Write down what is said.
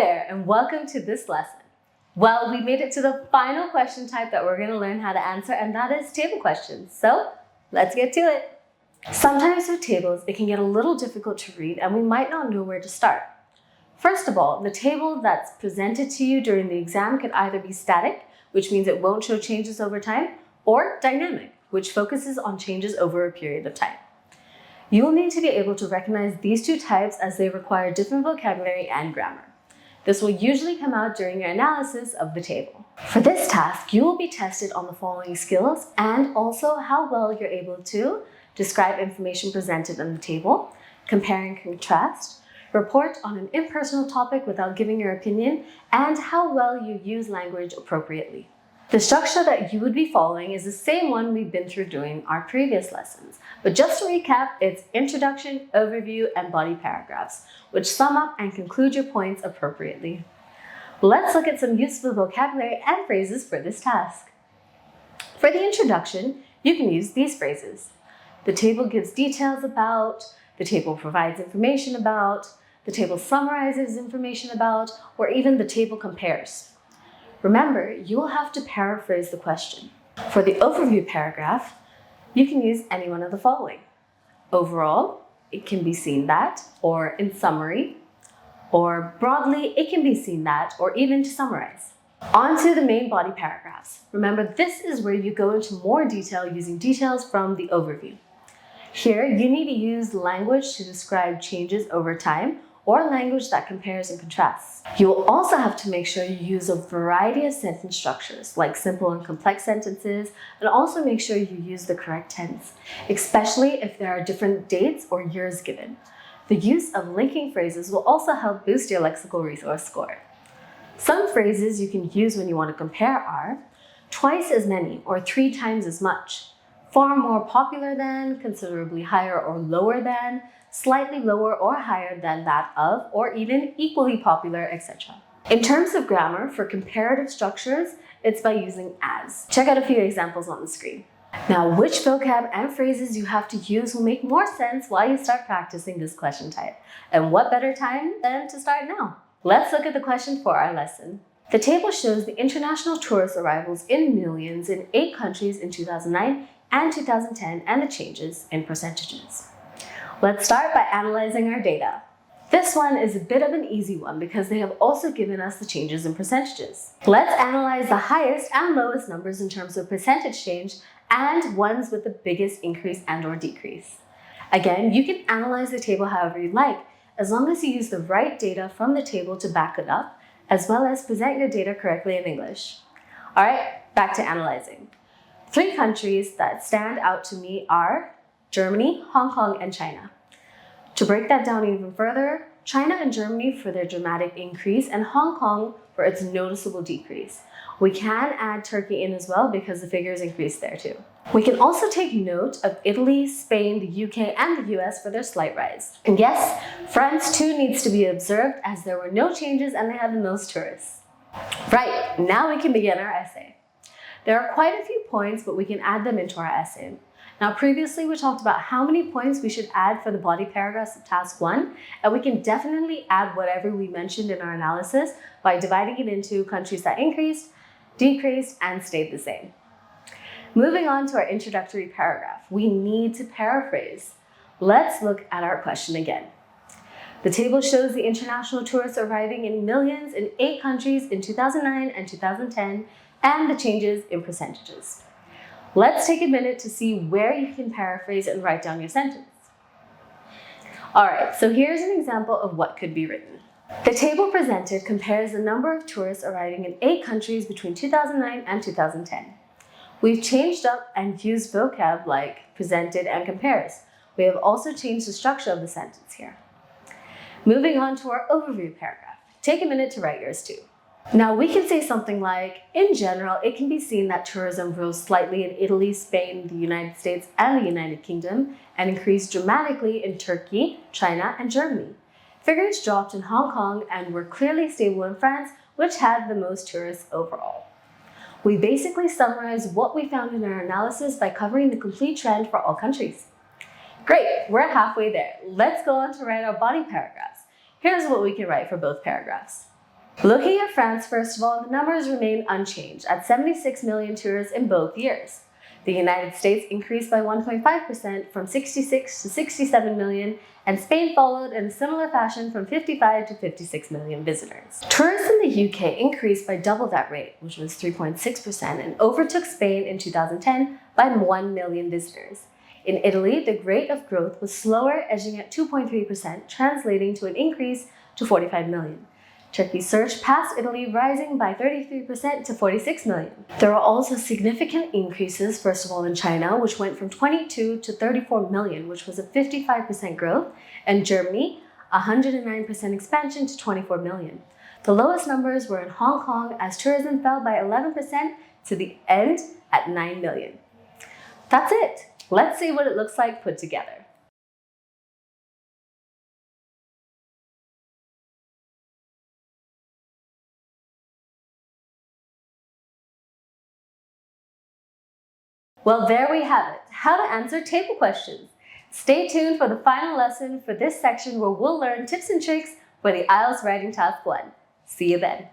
there, and welcome to this lesson. Well, we made it to the final question type that we're going to learn how to answer, and that is table questions. So let's get to it. Sometimes with tables, it can get a little difficult to read, and we might not know where to start. First of all, the table that's presented to you during the exam could either be static, which means it won't show changes over time, or dynamic, which focuses on changes over a period of time. You will need to be able to recognize these two types as they require different vocabulary and grammar. This will usually come out during your analysis of the table. For this task, you will be tested on the following skills and also how well you're able to describe information presented in the table, compare and contrast, report on an impersonal topic without giving your opinion, and how well you use language appropriately. The structure that you would be following is the same one we've been through doing our previous lessons. But just to recap, it's introduction, overview, and body paragraphs, which sum up and conclude your points appropriately. Let's look at some useful vocabulary and phrases for this task. For the introduction, you can use these phrases. The table gives details about, the table provides information about, the table summarizes information about, or even the table compares. Remember, you will have to paraphrase the question. For the overview paragraph, you can use any one of the following. Overall, it can be seen that, or in summary, or broadly, it can be seen that, or even to summarize. On to the main body paragraphs. Remember, this is where you go into more detail using details from the overview. Here, you need to use language to describe changes over time, or language that compares and contrasts. You will also have to make sure you use a variety of sentence structures, like simple and complex sentences, and also make sure you use the correct tense, especially if there are different dates or years given. The use of linking phrases will also help boost your lexical resource score. Some phrases you can use when you want to compare are twice as many or 3 times as much, far more popular than, considerably higher or lower than, slightly lower or higher than that of, or even equally popular, etc. In terms of grammar, for comparative structures, it's by using as. Check out a few examples on the screen. Now, which vocab and phrases you have to use will make more sense while you start practicing this question type. And what better time than to start now? Let's look at the question for our lesson. The table shows the international tourist arrivals in millions in 8 countries in 2009 and 2010 and the changes in percentages. Let's start by analyzing our data. This one is a bit of an easy one because they have also given us the changes in percentages. Let's analyze the highest and lowest numbers in terms of percentage change and ones with the biggest increase and or decrease. Again, you can analyze the table however you like, as long as you use the right data from the table to back it up, as well as present your data correctly in English. All right, back to analyzing. 3 countries that stand out to me are Germany, Hong Kong, and China. To break that down even further, China and Germany for their dramatic increase and Hong Kong for its noticeable decrease. We can add Turkey in as well because the figures increased there too. We can also take note of Italy, Spain, the UK, and the US for their slight rise. And yes, France too needs to be observed as there were no changes and they had the most tourists. Right, now we can begin our essay. There are quite a few points, but we can add them into our essay. Now, previously we talked about how many points we should add for the body paragraphs of task 1, and we can definitely add whatever we mentioned in our analysis by dividing it into countries that increased, decreased, and stayed the same. Moving on to our introductory paragraph, we need to paraphrase. Let's look at our question again. The table shows the international tourists arriving in millions in 8 countries in 2009 and 2010, and the changes in percentages. Let's take a minute to see where you can paraphrase and write down your sentence. All right, so here's an example of what could be written. The table presented compares the number of tourists arriving in 8 countries between 2009 and 2010. We've changed up and used vocab like presented and compares. We have also changed the structure of the sentence here. Moving on to our overview paragraph. Take a minute to write yours too. Now we can say something like, in general, it can be seen that tourism rose slightly in Italy, Spain, the United States, and the United Kingdom, and increased dramatically in Turkey, China, and Germany. Figures dropped in Hong Kong and were clearly stable in France, which had the most tourists overall. We basically summarized what we found in our analysis by covering the complete trend for all countries. Great, we're halfway there. Let's go on to write our body paragraphs. Here's what we can write for both paragraphs. Looking at France, first of all, the numbers remain unchanged at 76 million tourists in both years. The United States increased by 1.5% from 66 to 67 million, and Spain followed in a similar fashion from 55 to 56 million visitors. Tourists in the UK increased by double that rate, which was 3.6%, and overtook Spain in 2010 by 1 million visitors. In Italy, the rate of growth was slower, edging at 2.3%, translating to an increase to 45 million. Turkey surged past Italy, rising by 33% to 46 million. There are also significant increases, first of all, in China, which went from 22 to 34 million, which was a 55% growth, and Germany, 109% expansion to 24 million. The lowest numbers were in Hong Kong, as tourism fell by 11% to the end at 9 million. That's it. Let's see what it looks like put together. Well, there we have it, how to answer table questions. Stay tuned for the final lesson for this section where we'll learn tips and tricks for the IELTS Writing Task 1. See you then.